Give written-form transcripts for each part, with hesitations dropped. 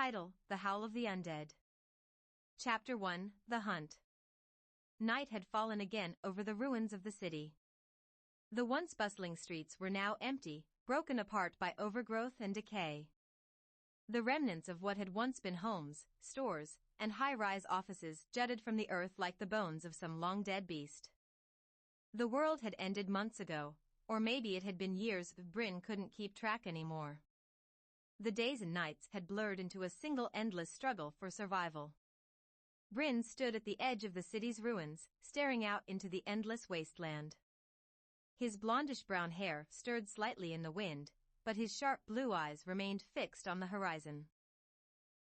Title: The Howl of the Undead. Chapter 1: The Hunt. Night had fallen again over the ruins of the city. The once bustling streets were now empty, broken apart by overgrowth and decay. The remnants of what had once been homes, stores, and high-rise offices jutted from the earth like the bones of some long-dead beast. The world had ended months ago, or maybe it had been years. Bryn couldn't keep track anymore. The days and nights had blurred into a single endless struggle for survival. Bryn stood at the edge of the city's ruins, staring out into the endless wasteland. His blondish-brown hair stirred slightly in the wind, but his sharp blue eyes remained fixed on the horizon.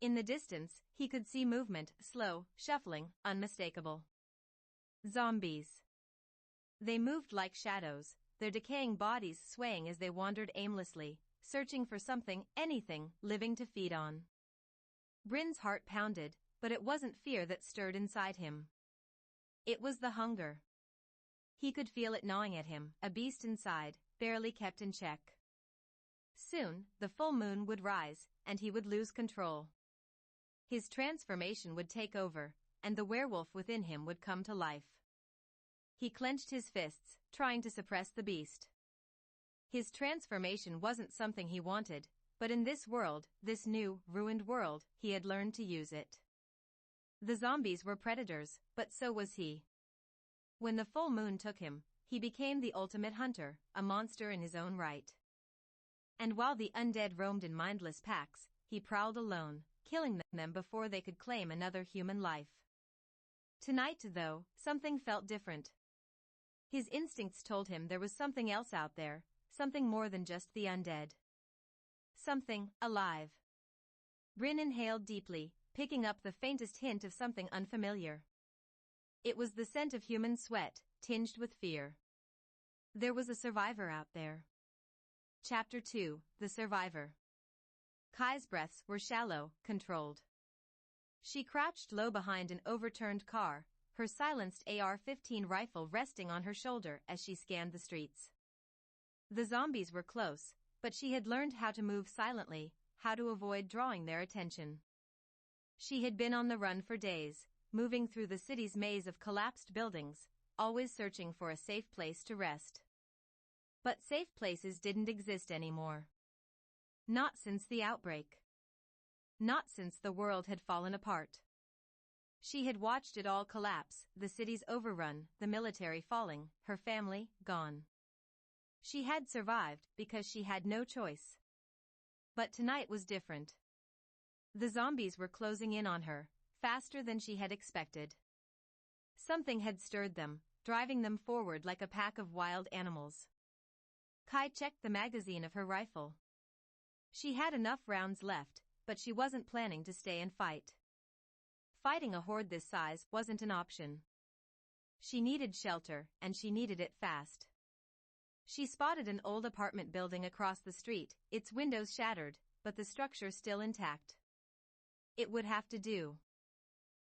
In the distance, he could see movement, slow, shuffling, unmistakable. Zombies. They moved like shadows, their decaying bodies swaying as they wandered aimlessly, searching for something, anything, living to feed on. Bryn's heart pounded, but it wasn't fear that stirred inside him. It was the hunger. He could feel it gnawing at him, a beast inside, barely kept in check. Soon, the full moon would rise, and he would lose control. His transformation would take over, and the werewolf within him would come to life. He clenched his fists, trying to suppress the beast. His transformation wasn't something he wanted, but in this world, this new, ruined world, he had learned to use it. The zombies were predators, but so was he. When the full moon took him, he became the ultimate hunter, a monster in his own right. And while the undead roamed in mindless packs, he prowled alone, killing them before they could claim another human life. Tonight, though, something felt different. His instincts told him there was something else out there, something more than just the undead. Something alive. Bryn inhaled deeply, picking up the faintest hint of something unfamiliar. It was the scent of human sweat, tinged with fear. There was a survivor out there. Chapter 2: The Survivor. Kai's breaths were shallow, controlled. She crouched low behind an overturned car, her silenced AR-15 rifle resting on her shoulder as she scanned the streets. The zombies were close, but she had learned how to move silently, how to avoid drawing their attention. She had been on the run for days, moving through the city's maze of collapsed buildings, always searching for a safe place to rest. But safe places didn't exist anymore. Not since the outbreak. Not since the world had fallen apart. She had watched it all collapse, the cities overrun, the military falling, her family gone. She had survived because she had no choice. But tonight was different. The zombies were closing in on her, faster than she had expected. Something had stirred them, driving them forward like a pack of wild animals. Kai checked the magazine of her rifle. She had enough rounds left, but she wasn't planning to stay and fight. Fighting a horde this size wasn't an option. She needed shelter, and she needed it fast. She spotted an old apartment building across the street, its windows shattered, but the structure still intact. It would have to do.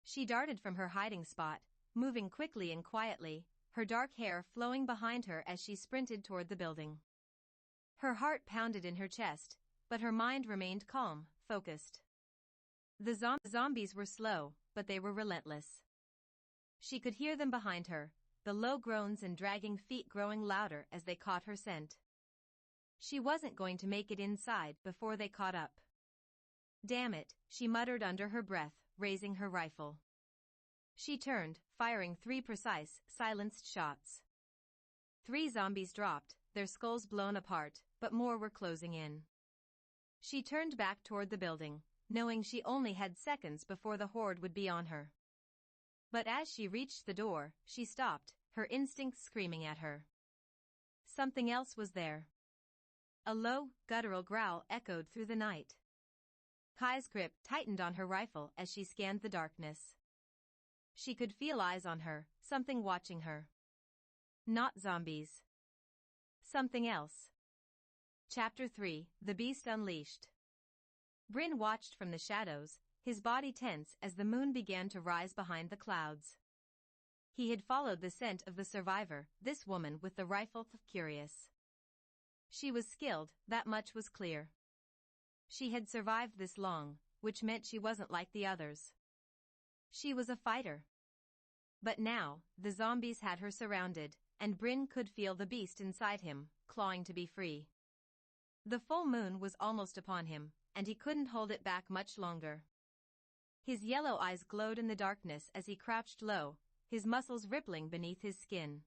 She darted from her hiding spot, moving quickly and quietly, her dark hair flowing behind her as she sprinted toward the building. Her heart pounded in her chest, but her mind remained calm, focused. The zombies were slow, but they were relentless. She could hear them behind her, the low groans and dragging feet growing louder as they caught her scent. She wasn't going to make it inside before they caught up. Damn it, she muttered under her breath, raising her rifle. She turned, firing 3 precise, silenced shots. 3 zombies dropped, their skulls blown apart, but more were closing in. She turned back toward the building, knowing she only had seconds before the horde would be on her. But as she reached the door, she stopped, her instincts screaming at her. Something else was there. A low, guttural growl echoed through the night. Kai's grip tightened on her rifle as she scanned the darkness. She could feel eyes on her, something watching her. Not zombies. Something else. Chapter 3: The Beast Unleashed. Bryn watched from the shadows, his body tense as the moon began to rise behind the clouds. He had followed the scent of the survivor, this woman with the rifle, curious. She was skilled, that much was clear. She had survived this long, which meant she wasn't like the others. She was a fighter. But now, the zombies had her surrounded, and Bryn could feel the beast inside him, clawing to be free. The full moon was almost upon him, and he couldn't hold it back much longer. His yellow eyes glowed in the darkness as he crouched low, his muscles rippling beneath his skin.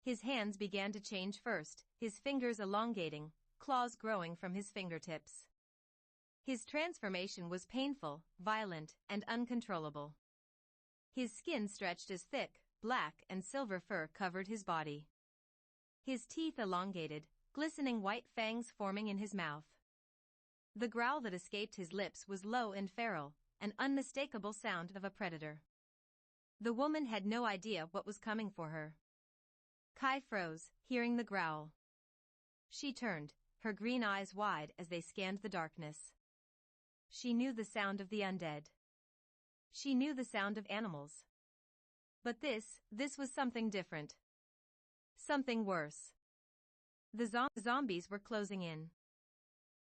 His hands began to change first, his fingers elongating, claws growing from his fingertips. His transformation was painful, violent, and uncontrollable. His skin stretched as thick, black and silver fur covered his body. His teeth elongated, glistening white fangs forming in his mouth. The growl that escaped his lips was low and feral, an unmistakable sound of a predator. The woman had no idea what was coming for her. Kai froze, hearing the growl. She turned, her green eyes wide as they scanned the darkness. She knew the sound of the undead. She knew the sound of animals. But this was something different. Something worse. The zombies were closing in.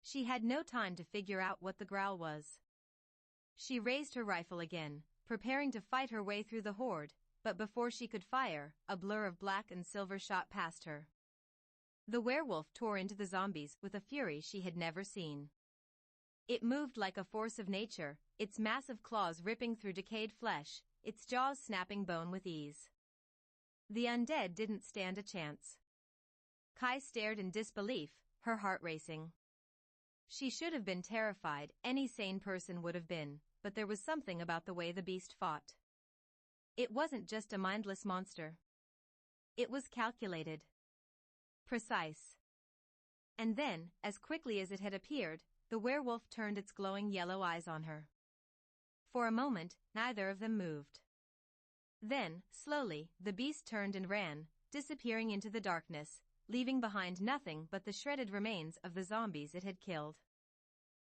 She had no time to figure out what the growl was. She raised her rifle again, preparing to fight her way through the horde, but before she could fire, a blur of black and silver shot past her. The werewolf tore into the zombies with a fury she had never seen. It moved like a force of nature, its massive claws ripping through decayed flesh, its jaws snapping bone with ease. The undead didn't stand a chance. Kai stared in disbelief, her heart racing. She should have been terrified, any sane person would have been, but there was something about the way the beast fought. It wasn't just a mindless monster. It was calculated. Precise. And then, as quickly as it had appeared, the werewolf turned its glowing yellow eyes on her. For a moment, neither of them moved. Then, slowly, the beast turned and ran, disappearing into the darkness, leaving behind nothing but the shredded remains of the zombies it had killed.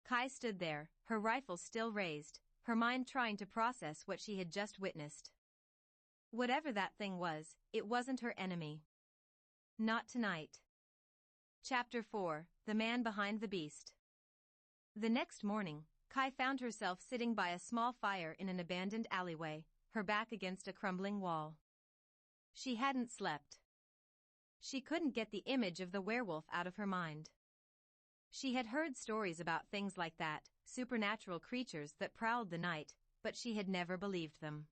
Kai stood there, her rifle still raised, her mind trying to process what she had just witnessed. Whatever that thing was, it wasn't her enemy. Not tonight. Chapter 4: The Man Behind the Beast. The next morning, Kai found herself sitting by a small fire in an abandoned alleyway, her back against a crumbling wall. She hadn't slept. She couldn't get the image of the werewolf out of her mind. She had heard stories about things like that, supernatural creatures that prowled the night, but she had never believed them.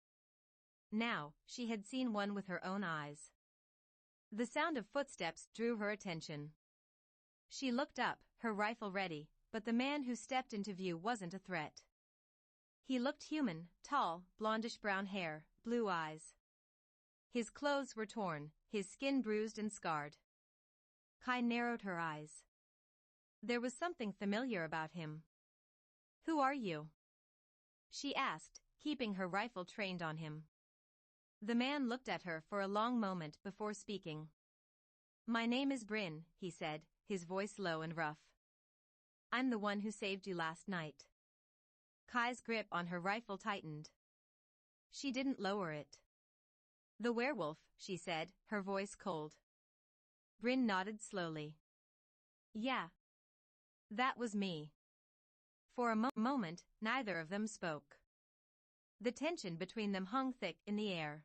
Now, she had seen one with her own eyes. The sound of footsteps drew her attention. She looked up, her rifle ready, but the man who stepped into view wasn't a threat. He looked human, tall, blondish-brown hair, blue eyes. His clothes were torn, his skin bruised and scarred. Kai narrowed her eyes. There was something familiar about him. "Who are you?" she asked, keeping her rifle trained on him. The man looked at her for a long moment before speaking. "My name is Bryn," he said, his voice low and rough. "I'm the one who saved you last night." Kai's grip on her rifle tightened. She didn't lower it. "The werewolf," she said, her voice cold. Bryn nodded slowly. "Yeah. That was me." For a moment, neither of them spoke. The tension between them hung thick in the air.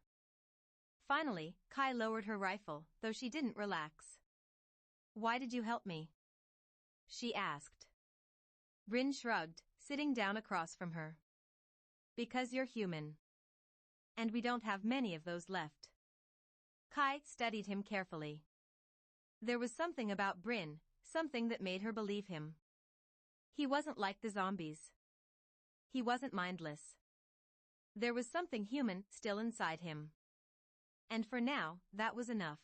Finally, Kai lowered her rifle, though she didn't relax. "Why did you help me?" she asked. Bryn shrugged, sitting down across from her. "Because you're human. And we don't have many of those left." Kai studied him carefully. There was something about Bryn, something that made her believe him. He wasn't like the zombies. He wasn't mindless. There was something human still inside him. And for now, that was enough.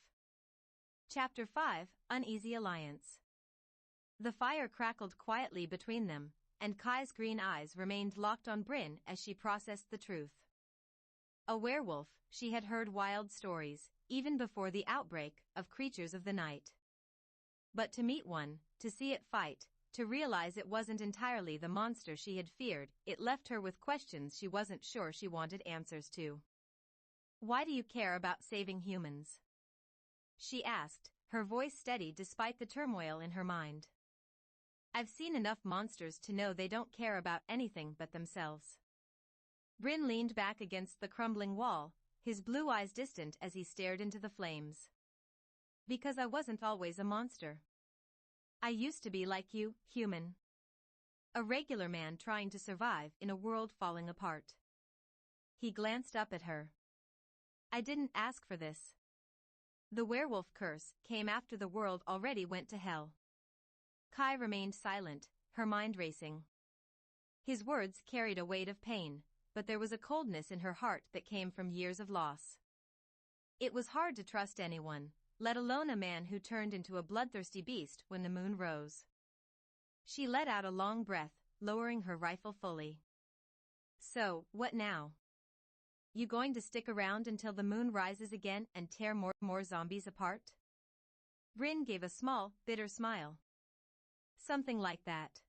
Chapter 5: Uneasy Alliance. The fire crackled quietly between them, and Kai's green eyes remained locked on Bryn as she processed the truth. A werewolf, she had heard wild stories, even before the outbreak, of creatures of the night. But to meet one, to see it fight, to realize it wasn't entirely the monster she had feared, it left her with questions she wasn't sure she wanted answers to. "Why do you care about saving humans?" she asked, her voice steady despite the turmoil in her mind. I've seen enough monsters to know they don't care about anything but themselves. Bryn leaned back against the crumbling wall, his blue eyes distant as he stared into the flames. Because I wasn't always a monster. I used to be like you, human. A regular man trying to survive in a world falling apart. He glanced up at her. I didn't ask for this. The werewolf curse came after the world already went to hell. Kai remained silent, her mind racing. His words carried a weight of pain, but there was a coldness in her heart that came from years of loss. It was hard to trust anyone, let alone a man who turned into a bloodthirsty beast when the moon rose. She let out a long breath, lowering her rifle fully. So, what now? You going to stick around until the moon rises again and tear more zombies apart? Bryn gave a small, bitter smile. Something like that.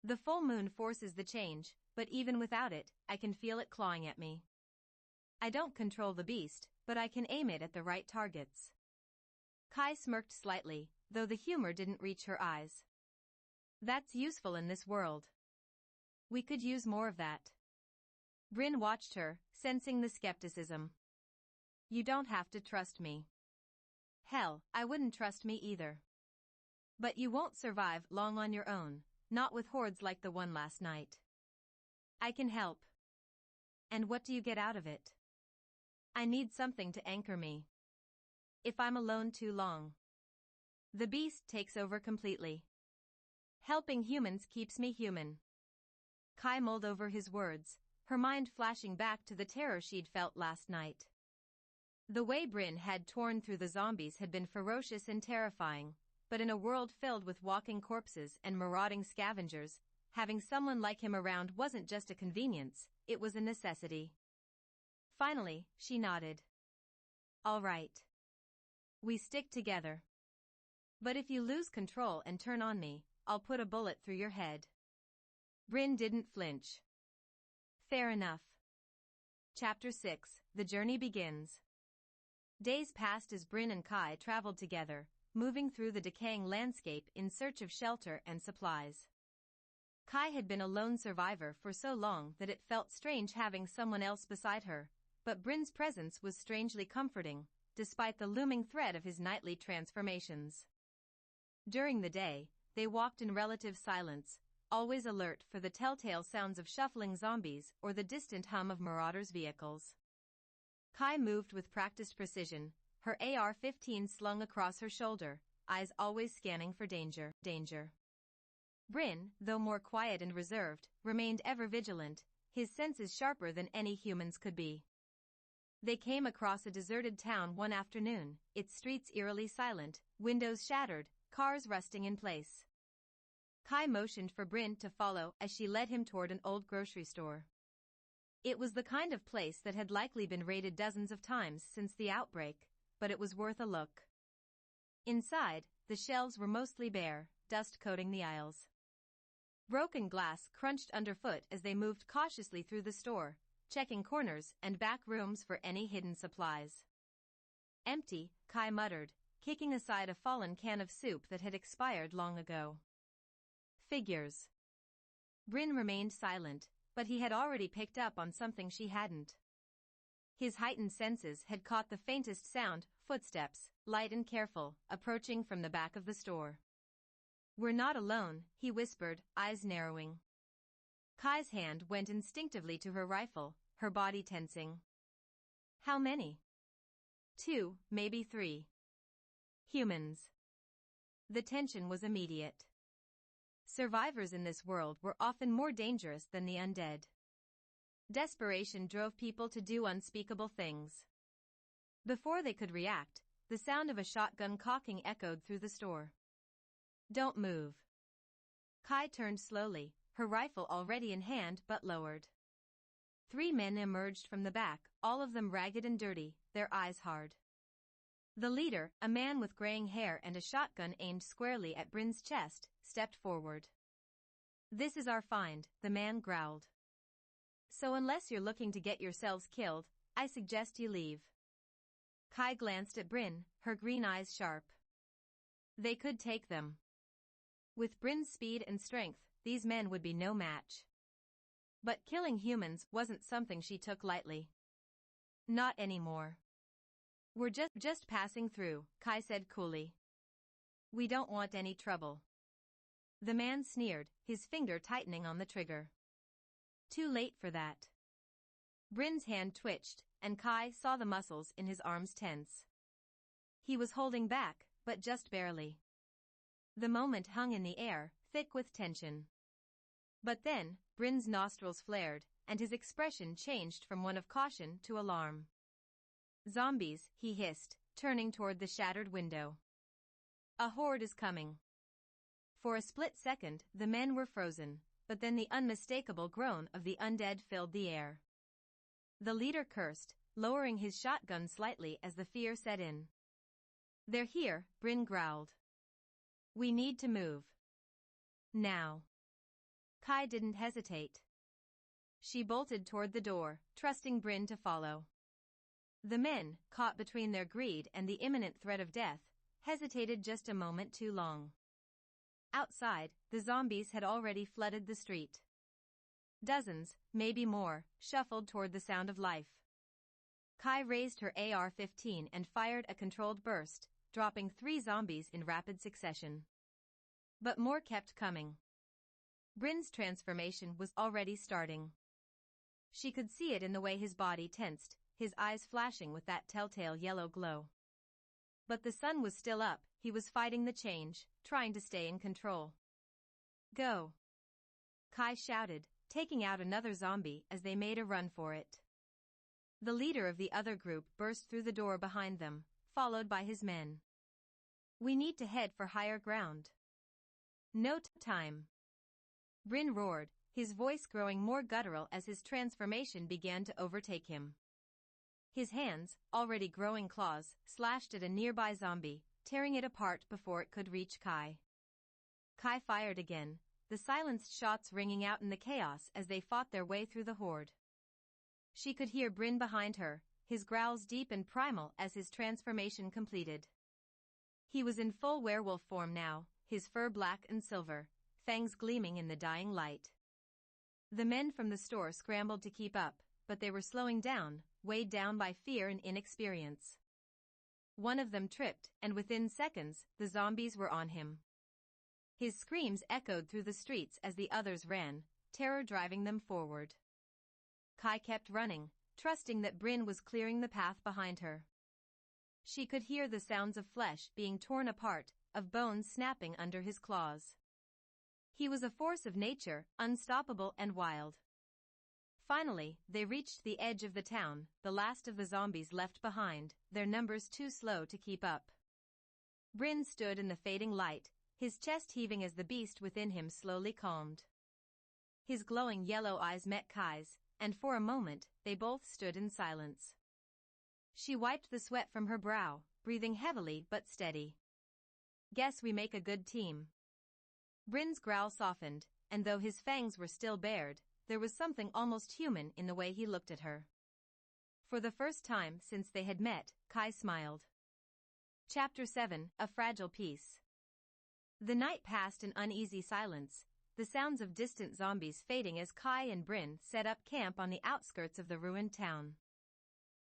The full moon forces the change, but even without it, I can feel it clawing at me. I don't control the beast, but I can aim it at the right targets. Kai smirked slightly, though the humor didn't reach her eyes. That's useful in this world. We could use more of that. Bryn watched her, sensing the skepticism. You don't have to trust me. Hell, I wouldn't trust me either. But you won't survive long on your own, not with hordes like the one last night. I can help. And what do you get out of it? I need something to anchor me. If I'm alone too long, the beast takes over completely. Helping humans keeps me human. Kai mulled over his words, her mind flashing back to the terror she'd felt last night. The way Bryn had torn through the zombies had been ferocious and terrifying, but in a world filled with walking corpses and marauding scavengers, having someone like him around wasn't just a convenience, it was a necessity. Finally, she nodded. All right. We stick together. But if you lose control and turn on me, I'll put a bullet through your head. Bryn didn't flinch. Fair enough. Chapter 6, The Journey Begins. Days passed as Bryn and Kai traveled together, moving through the decaying landscape in search of shelter and supplies. Kai had been a lone survivor for so long that it felt strange having someone else beside her, but Bryn's presence was strangely comforting, despite the looming threat of his nightly transformations. During the day, they walked in relative silence, always alert for the telltale sounds of shuffling zombies or the distant hum of marauders' vehicles. Kai moved with practiced precision, her AR-15 slung across her shoulder, eyes always scanning for danger. Bryn, though more quiet and reserved, remained ever vigilant, his senses sharper than any human's could be. They came across a deserted town one afternoon, its streets eerily silent, windows shattered, cars rusting in place. Kai motioned for Bryn to follow as she led him toward an old grocery store. It was the kind of place that had likely been raided dozens of times since the outbreak, but it was worth a look. Inside, the shelves were mostly bare, dust coating the aisles. Broken glass crunched underfoot as they moved cautiously through the store, checking corners and back rooms for any hidden supplies. Empty, Kai muttered, kicking aside a fallen can of soup that had expired long ago. Figures. Bryn remained silent, but he had already picked up on something she hadn't. His heightened senses had caught the faintest sound, footsteps, light and careful, approaching from the back of the store. We're not alone, he whispered, eyes narrowing. Kai's hand went instinctively to her rifle, her body tensing. How many? 2, maybe 3. Humans. The tension was immediate. Survivors in this world were often more dangerous than the undead. Desperation drove people to do unspeakable things. Before they could react, the sound of a shotgun cocking echoed through the store. Don't move. Kai turned slowly, her rifle already in hand but lowered. 3 men emerged from the back, all of them ragged and dirty, their eyes hard. The leader, a man with graying hair and a shotgun aimed squarely at Bryn's chest, stepped forward. This is our find, the man growled. So unless you're looking to get yourselves killed, I suggest you leave. Kai glanced at Bryn, her green eyes sharp. They could take them. With Bryn's speed and strength, these men would be no match. But killing humans wasn't something she took lightly. Not anymore. We're just passing through, Kai said coolly. We don't want any trouble. The man sneered, his finger tightening on the trigger. Too late for that. Bryn's hand twitched, and Kai saw the muscles in his arms tense. He was holding back, but just barely. The moment hung in the air, thick with tension. But then, Bryn's nostrils flared, and his expression changed from one of caution to alarm. Zombies, he hissed, turning toward the shattered window. A horde is coming. For a split second, the men were frozen, but then the unmistakable groan of the undead filled the air. The leader cursed, lowering his shotgun slightly as the fear set in. They're here, Bryn growled. We need to move. Now. Kai didn't hesitate. She bolted toward the door, trusting Bryn to follow. The men, caught between their greed and the imminent threat of death, hesitated just a moment too long. Outside, the zombies had already flooded the street. Dozens, maybe more, shuffled toward the sound of life. Kai raised her AR-15 and fired a controlled burst, dropping 3 zombies in rapid succession. But more kept coming. Bryn's transformation was already starting. She could see it in the way his body tensed, his eyes flashing with that telltale yellow glow. But the sun was still up, he was fighting the change, trying to stay in control. Go! Kai shouted, taking out another zombie as they made a run for it. The leader of the other group burst through the door behind them, followed by his men. We need to head for higher ground. No time. Bryn roared, his voice growing more guttural as his transformation began to overtake him. His hands, already growing claws, slashed at a nearby zombie, tearing it apart before it could reach Kai. Kai fired again, the silenced shots ringing out in the chaos as they fought their way through the horde. She could hear Bryn behind her, his growls deep and primal as his transformation completed. He was in full werewolf form now, his fur black and silver, fangs gleaming in the dying light. The men from the store scrambled to keep up, but they were slowing down, weighed down by fear and inexperience. One of them tripped, and within seconds, the zombies were on him. His screams echoed through the streets as the others ran, terror driving them forward. Kai kept running, trusting that Bryn was clearing the path behind her. She could hear the sounds of flesh being torn apart, of bones snapping under his claws. He was a force of nature, unstoppable and wild. Finally, they reached the edge of the town, the last of the zombies left behind, their numbers too slow to keep up. Bryn stood in the fading light, his chest heaving as the beast within him slowly calmed. His glowing yellow eyes met Kai's, and for a moment, they both stood in silence. She wiped the sweat from her brow, breathing heavily but steady. Guess we make a good team. Bryn's growl softened, and though his fangs were still bared, there was something almost human in the way he looked at her. For the first time since they had met, Kai smiled. Chapter 7, A Fragile Peace. The night passed in uneasy silence, the sounds of distant zombies fading as Kai and Bryn set up camp on the outskirts of the ruined town.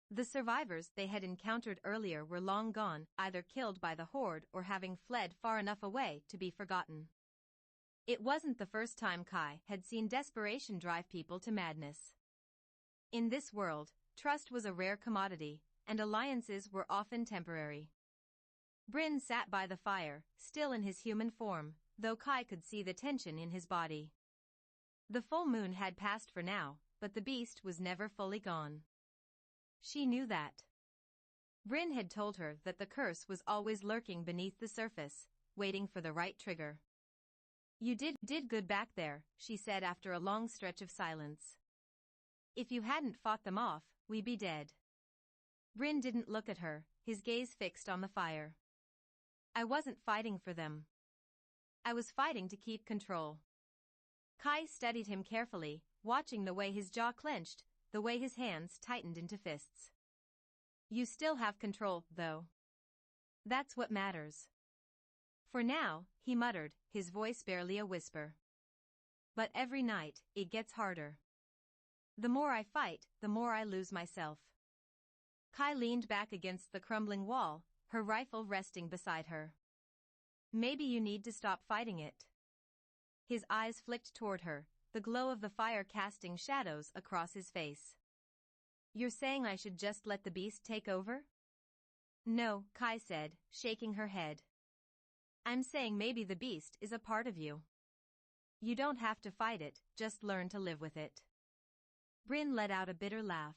The survivors they had encountered earlier were long gone, either killed by the horde or having fled far enough away to be forgotten. It wasn't the first time Kai had seen desperation drive people to madness. In this world, trust was a rare commodity, and alliances were often temporary. Bryn sat by the fire, still in his human form, though Kai could see the tension in his body. The full moon had passed for now, but the beast was never fully gone. She knew that. Bryn had told her that the curse was always lurking beneath the surface, waiting for the right trigger. You did good back there, she said after a long stretch of silence. If you hadn't fought them off, we'd be dead. Bryn didn't look at her, his gaze fixed on the fire. I wasn't fighting for them. I was fighting to keep control. Kai studied him carefully, watching the way his jaw clenched, the way his hands tightened into fists. You still have control, though. That's what matters. For now, he muttered, his voice barely a whisper. But every night, it gets harder. The more I fight, the more I lose myself. Kai leaned back against the crumbling wall, her rifle resting beside her. Maybe you need to stop fighting it. His eyes flicked toward her, the glow of the fire casting shadows across his face. You're saying I should just let the beast take over? No, Kai said, shaking her head. I'm saying maybe the beast is a part of you. You don't have to fight it, just learn to live with it. Bryn let out a bitter laugh.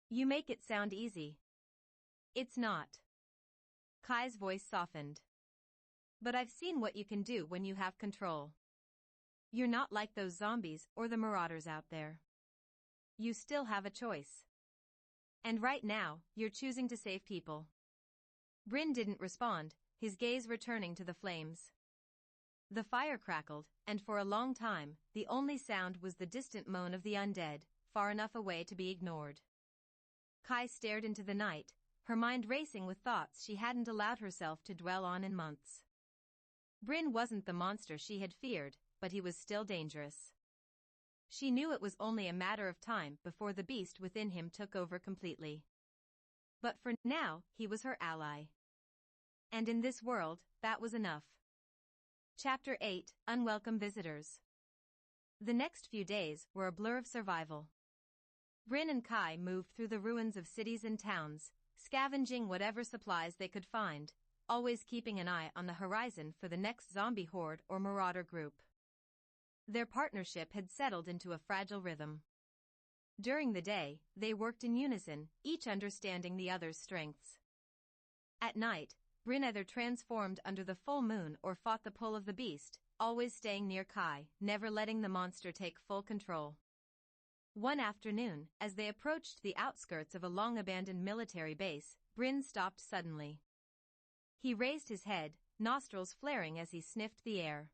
You make it sound easy. It's not. Kai's voice softened. But I've seen what you can do when you have control. You're not like those zombies or the marauders out there. You still have a choice. And right now, you're choosing to save people. Bryn didn't respond, his gaze returning to the flames. The fire crackled, and for a long time, the only sound was the distant moan of the undead, far enough away to be ignored. Kai stared into the night, her mind racing with thoughts she hadn't allowed herself to dwell on in months. Bryn wasn't the monster she had feared, but he was still dangerous. She knew it was only a matter of time before the beast within him took over completely. But for now, he was her ally. And in this world, that was enough. Chapter 8, Unwelcome Visitors. The next few days were a blur of survival. Bryn and Kai moved through the ruins of cities and towns, scavenging whatever supplies they could find, always keeping an eye on the horizon for the next zombie horde or marauder group. Their partnership had settled into a fragile rhythm. During the day, they worked in unison, each understanding the other's strengths. At night, Bryn either transformed under the full moon or fought the pull of the beast, always staying near Kai, never letting the monster take full control. One afternoon, as they approached the outskirts of a long-abandoned military base, Bryn stopped suddenly. He raised his head, nostrils flaring as he sniffed the air.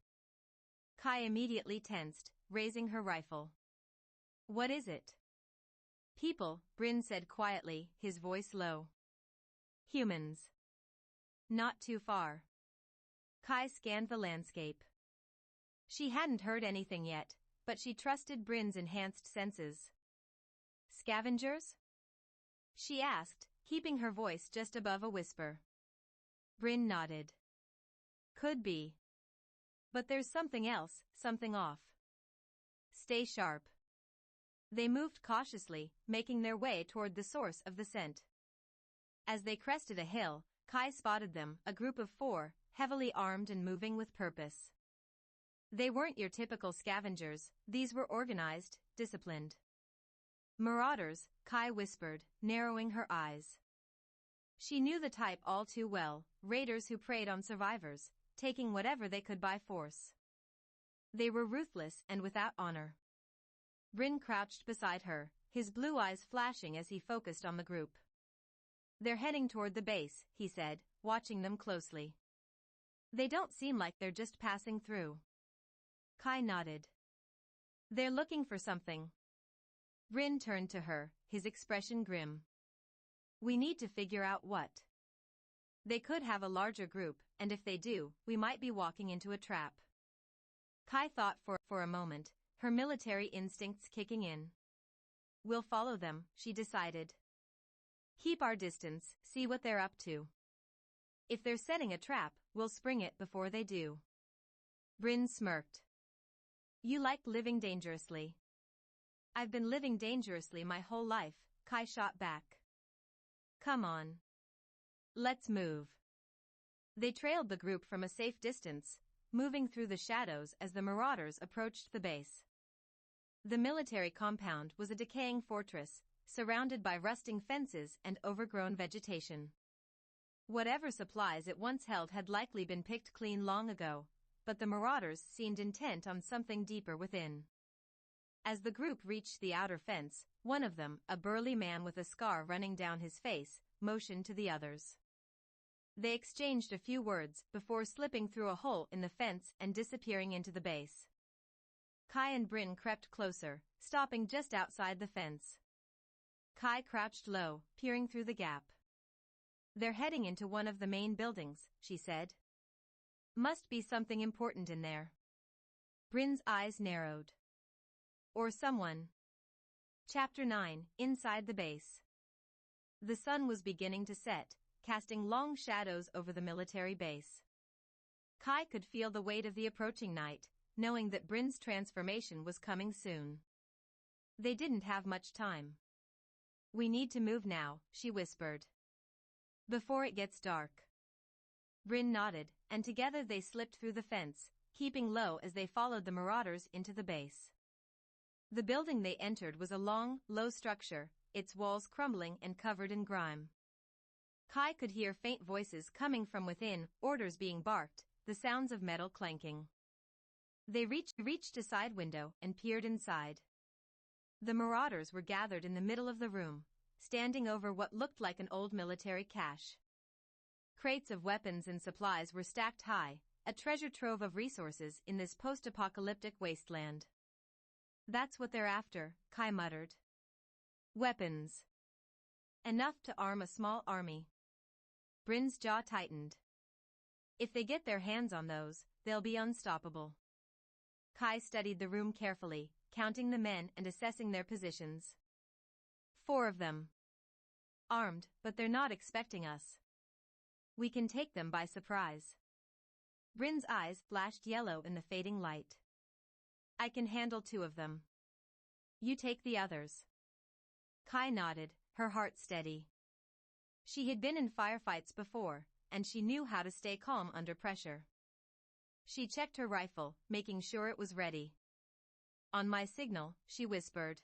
Kai immediately tensed, raising her rifle. What is it? People, Bryn said quietly, his voice low. Humans. Not too far. Kai scanned the landscape. She hadn't heard anything yet, but she trusted Bryn's enhanced senses. Scavengers? She asked, keeping her voice just above a whisper. Bryn nodded. Could be. But there's something else, something off. Stay sharp. They moved cautiously, making their way toward the source of the scent. As they crested a hill, Kai spotted them, a group of 4, heavily armed and moving with purpose. They weren't your typical scavengers, these were organized, disciplined. Marauders, Kai whispered, narrowing her eyes. She knew the type all too well, raiders who preyed on survivors, taking whatever they could by force. They were ruthless and without honor. Bryn crouched beside her, his blue eyes flashing as he focused on the group. They're heading toward the base, he said, watching them closely. They don't seem like they're just passing through. Kai nodded. They're looking for something. Bryn turned to her, his expression grim. We need to figure out what. They could have a larger group, and if they do, we might be walking into a trap. Kai thought for a moment, her military instincts kicking in. We'll follow them, she decided. Keep our distance, see what they're up to. If they're setting a trap, we'll spring it before they do. Bryn smirked. You like living dangerously. I've been living dangerously my whole life, Kai shot back. Come on. Let's move. They trailed the group from a safe distance, moving through the shadows as the marauders approached the base. The military compound was a decaying fortress, surrounded by rusting fences and overgrown vegetation. Whatever supplies it once held had likely been picked clean long ago, but the marauders seemed intent on something deeper within. As the group reached the outer fence, one of them, a burly man with a scar running down his face, motioned to the others. They exchanged a few words before slipping through a hole in the fence and disappearing into the base. Kai and Bryn crept closer, stopping just outside the fence. Kai crouched low, peering through the gap. They're heading into one of the main buildings, she said. Must be something important in there. Bryn's eyes narrowed. Or someone. Chapter 9, Inside the Base. The sun was beginning to set, casting long shadows over the military base. Kai could feel the weight of the approaching night, knowing that Bryn's transformation was coming soon. They didn't have much time. We need to move now, she whispered. Before it gets dark. Bryn nodded, and together they slipped through the fence, keeping low as they followed the marauders into the base. The building they entered was a long, low structure, its walls crumbling and covered in grime. Kai could hear faint voices coming from within, orders being barked, the sounds of metal clanking. They reached a side window and peered inside. The marauders were gathered in the middle of the room, standing over what looked like an old military cache. Crates of weapons and supplies were stacked high, a treasure trove of resources in this post-apocalyptic wasteland. That's what they're after, Kai muttered. Weapons. Enough to arm a small army. Bryn's jaw tightened. If they get their hands on those, they'll be unstoppable. Kai studied the room carefully, counting the men and assessing their positions. 4 of them. Armed, but they're not expecting us. We can take them by surprise. Bryn's eyes flashed yellow in the fading light. I can handle 2 of them. You take the others. Kai nodded, her heart steady. She had been in firefights before, and she knew how to stay calm under pressure. She checked her rifle, making sure it was ready. On my signal, she whispered.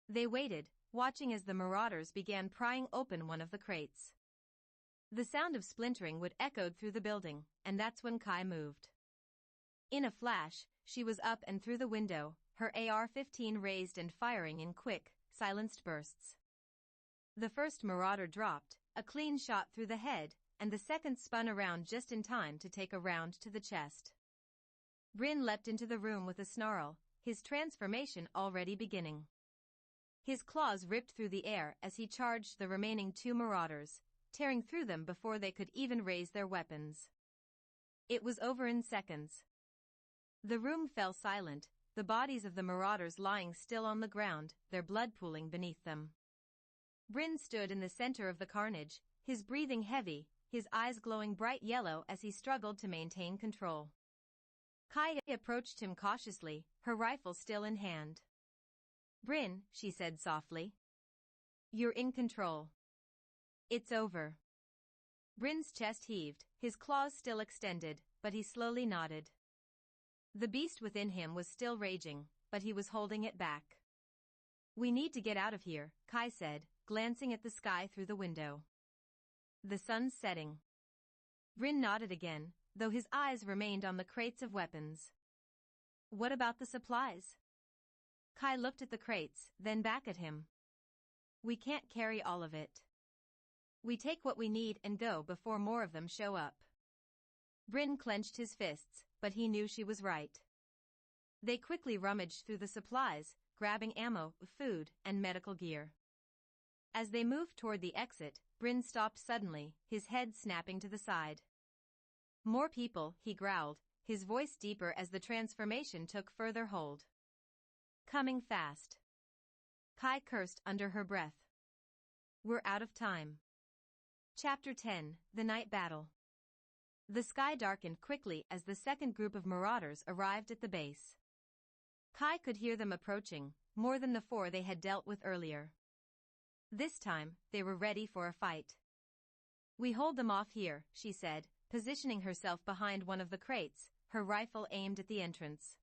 They waited, watching as the marauders began prying open one of the crates. The sound of splintering would echoed through the building, and that's when Kai moved. In a flash, she was up and through the window, her AR-15 raised and firing in quick, silenced bursts. The first marauder dropped, a clean shot through the head, and the second spun around just in time to take a round to the chest. Bryn leapt into the room with a snarl, his transformation already beginning. His claws ripped through the air as he charged the remaining 2 marauders, tearing through them before they could even raise their weapons. It was over in seconds. The room fell silent, the bodies of the marauders lying still on the ground, their blood pooling beneath them. Bryn stood in the center of the carnage, his breathing heavy, his eyes glowing bright yellow as he struggled to maintain control. Kai approached him cautiously, her rifle still in hand. Bryn, she said softly. You're in control. It's over. Bryn's chest heaved, his claws still extended, but he slowly nodded. The beast within him was still raging, but he was holding it back. We need to get out of here, Kai said, glancing at the sky through the window. The sun's setting. Bryn nodded again, though his eyes remained on the crates of weapons. What about the supplies? Kai looked at the crates, then back at him. We can't carry all of it. We take what we need and go before more of them show up. Bryn clenched his fists, but he knew she was right. They quickly rummaged through the supplies, grabbing ammo, food, and medical gear. As they moved toward the exit, Bryn stopped suddenly, his head snapping to the side. More people, he growled, his voice deeper as the transformation took further hold. Coming fast. Kai cursed under her breath. We're out of time. Chapter 10, The Night Battle. The sky darkened quickly as the second group of marauders arrived at the base. Kai could hear them approaching, more than the 4 they had dealt with earlier. This time, they were ready for a fight. We hold them off here, she said, positioning herself behind one of the crates, her rifle aimed at the entrance.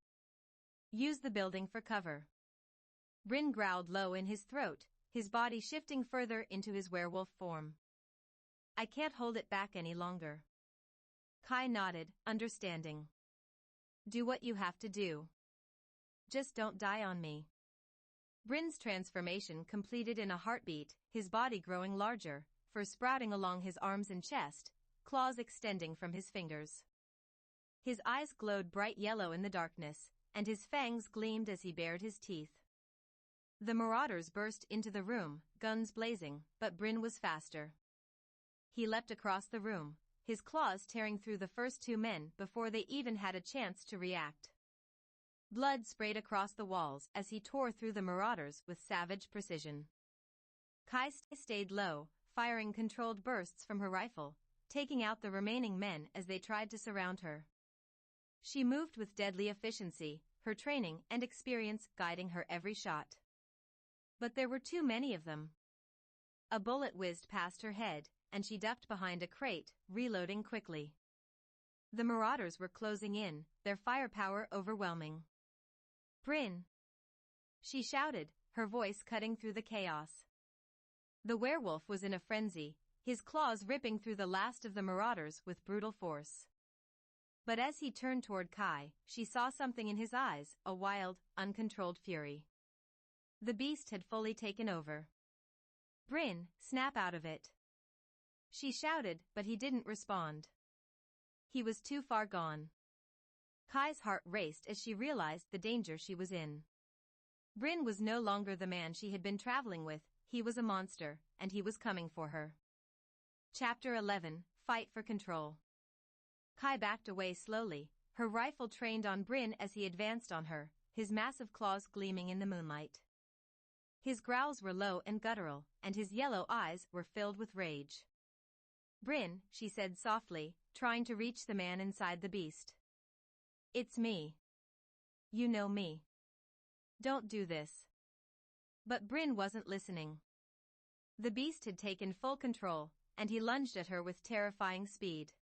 Use the building for cover. Bryn growled low in his throat, his body shifting further into his werewolf form. I can't hold it back any longer. Kai nodded, understanding. Do what you have to do. Just don't die on me. Bryn's transformation completed in a heartbeat, his body growing larger, fur sprouting along his arms and chest, claws extending from his fingers. His eyes glowed bright yellow in the darkness, and his fangs gleamed as he bared his teeth. The marauders burst into the room, guns blazing, but Bryn was faster. He leapt across the room, his claws tearing through the first two men before they even had a chance to react. Blood sprayed across the walls as he tore through the marauders with savage precision. Kai stayed low, firing controlled bursts from her rifle, taking out the remaining men as they tried to surround her. She moved with deadly efficiency, her training and experience guiding her every shot. But there were too many of them. A bullet whizzed past her head, and she ducked behind a crate, reloading quickly. The marauders were closing in, their firepower overwhelming. "Bryn!" she shouted, her voice cutting through the chaos. The werewolf was in a frenzy, his claws ripping through the last of the marauders with brutal force. But as he turned toward Kai, she saw something in his eyes, a wild, uncontrolled fury. The beast had fully taken over. "Bryn, snap out of it!" she shouted, but he didn't respond. He was too far gone. Kai's heart raced as she realized the danger she was in. Bryn was no longer the man she had been traveling with, he was a monster, and he was coming for her. Chapter 11, Fight for Control. Kai backed away slowly, her rifle trained on Bryn as he advanced on her, his massive claws gleaming in the moonlight. His growls were low and guttural, and his yellow eyes were filled with rage. "Bryn," she said softly, trying to reach the man inside the beast. "It's me. You know me. Don't do this." But Bryn wasn't listening. The beast had taken full control, and he lunged at her with terrifying speed.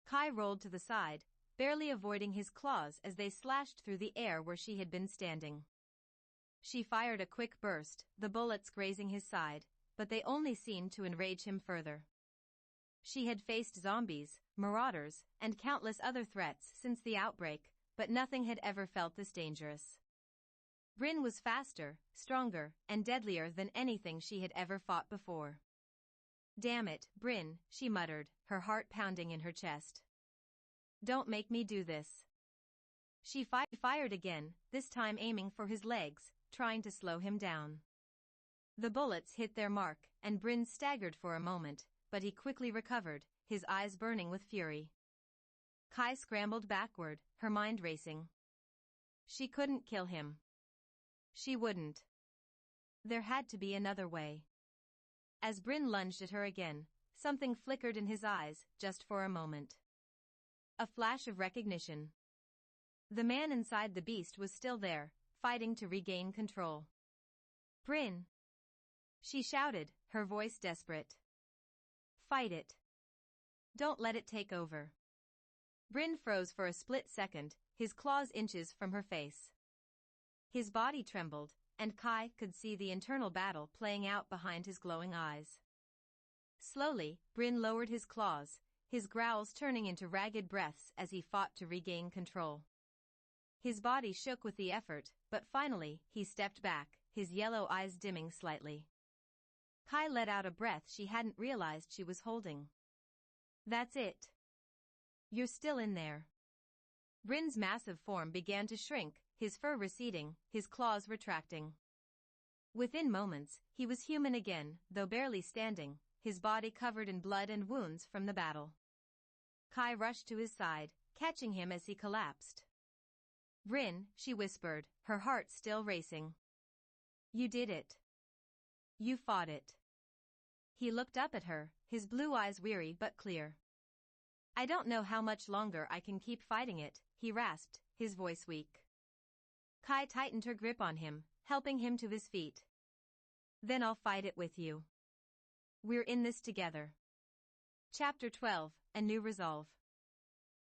Kai rolled to the side, barely avoiding his claws as they slashed through the air where she had been standing. She fired a quick burst, the bullets grazing his side, but they only seemed to enrage him further. She had faced zombies, marauders, and countless other threats since the outbreak, but nothing had ever felt this dangerous. Bryn was faster, stronger, and deadlier than anything she had ever fought before. "Damn it, Bryn," she muttered, her heart pounding in her chest. "Don't make me do this." She fired again, this time aiming for his legs, trying to slow him down. The bullets hit their mark, and Bryn staggered for a moment, but he quickly recovered, his eyes burning with fury. Kai scrambled backward, her mind racing. She couldn't kill him. She wouldn't. There had to be another way. As Bryn lunged at her again, something flickered in his eyes, just for a moment. A flash of recognition. The man inside the beast was still there, fighting to regain control. "Bryn!" she shouted, her voice desperate. "Fight it. Don't let it take over." Bryn froze for a split second, his claws inches from her face. His body trembled, and Kai could see the internal battle playing out behind his glowing eyes. Slowly, Bryn lowered his claws, his growls turning into ragged breaths as he fought to regain control. His body shook with the effort, but finally, he stepped back, his yellow eyes dimming slightly. Kai let out a breath she hadn't realized she was holding. "That's it. You're still in there." Bryn's massive form began to shrink, his fur receding, his claws retracting. Within moments, he was human again, though barely standing, his body covered in blood and wounds from the battle. Kai rushed to his side, catching him as he collapsed. "Bryn," she whispered, her heart still racing. "You did it. You fought it." He looked up at her, his blue eyes weary but clear. "I don't know how much longer I can keep fighting it," he rasped, his voice weak. Kai tightened her grip on him, helping him to his feet. "Then I'll fight it with you. We're in this together." Chapter 12, A New Resolve.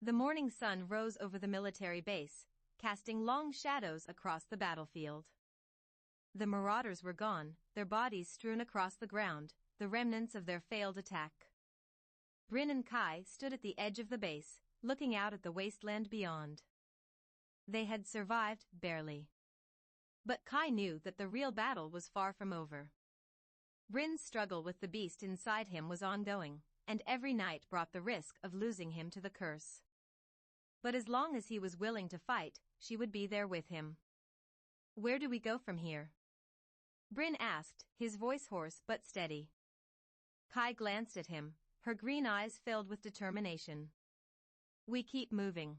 The morning sun rose over the military base, casting long shadows across the battlefield. The marauders were gone, their bodies strewn across the ground, the remnants of their failed attack. Bryn and Kai stood at the edge of the base, looking out at the wasteland beyond. They had survived, barely. But Kai knew that the real battle was far from over. Bryn's struggle with the beast inside him was ongoing, and every night brought the risk of losing him to the curse. But as long as he was willing to fight, she would be there with him. "Where do we go from here?" Bryn asked, his voice hoarse but steady. Kai glanced at him, her green eyes filled with determination. We keep moving.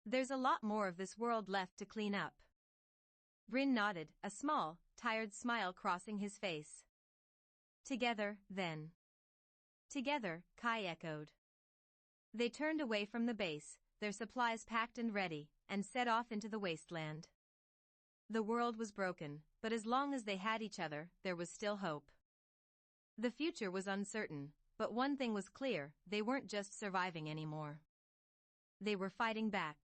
There's a lot more of this world left to clean up. Rin nodded, a small, tired smile crossing his face. Together, then. Together, Kai echoed. They turned away from the base, their supplies packed and ready, and set off into the wasteland. The world was broken, but as long as they had each other, there was still hope. The future was uncertain, but one thing was clear, they weren't just surviving anymore. They were fighting back.